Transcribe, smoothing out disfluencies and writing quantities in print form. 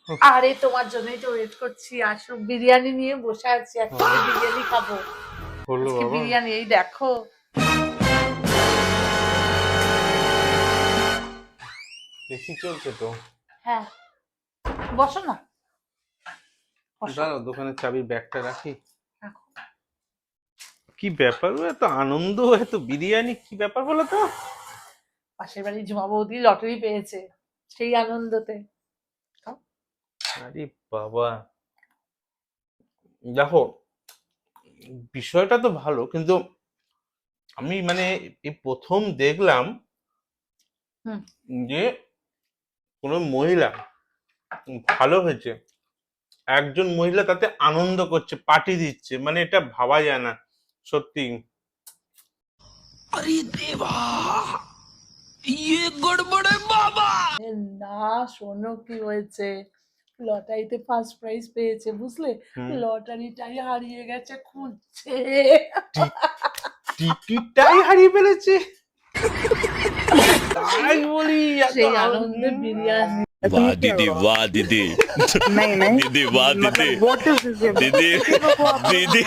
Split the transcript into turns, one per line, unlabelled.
আরে তোমার জন্যই তো ওয়েট করছি, আসো বিরিয়ানি নিয়ে বসে আছি, একটা বিরিয়ানি খাবো।
হলো
আজকে
বাবা।
বিরিয়ানি, এই দেখো।
এসি চলছে তো।
হ্যাঁ, বসো না, বসো।
দাঁড়াও, দোকানের চাবির ব্যাগটা রাখি।
রাখো।
কি ব্যাপার গো, এত আনন্দ, এত বিরিয়ানি, কি ব্যাপার বলো তো?
পাশের বাড়ির ঝুমা বৌদি লটারি পেয়েছে, সেই আনন্দতে। খাও।
আরে বাবা, দেখো বিষয়টা তো ভালো, কিন্তু আমি মানে এই প্রথম দেখলাম
হুম।
যে কোনো মহিলা, ভালো হয়েছে, একজন মহিলা তাতে আনন্দ করছে, পার্টি দিচ্ছে, মানে এটা ভাবা যায় না সত্যি।
এ না, শোনো কি হয়েছে, লটারিতে ফার্স্ট প্রাইজ পেয়েছে বুঝলে,
হুম।
লটারিটাই হারিয়ে গেছে, খুঁজছে।
টিকিটটাই হারিয়ে ফেলেছে, তাই বলি এত
সেই আনন্দে বিরিয়ানি।
वाह दीदी वाह दीदी
नहीं नहीं
दीदी वाह दीदी
मतलब व्हाट इज दिस
दीदी दीदी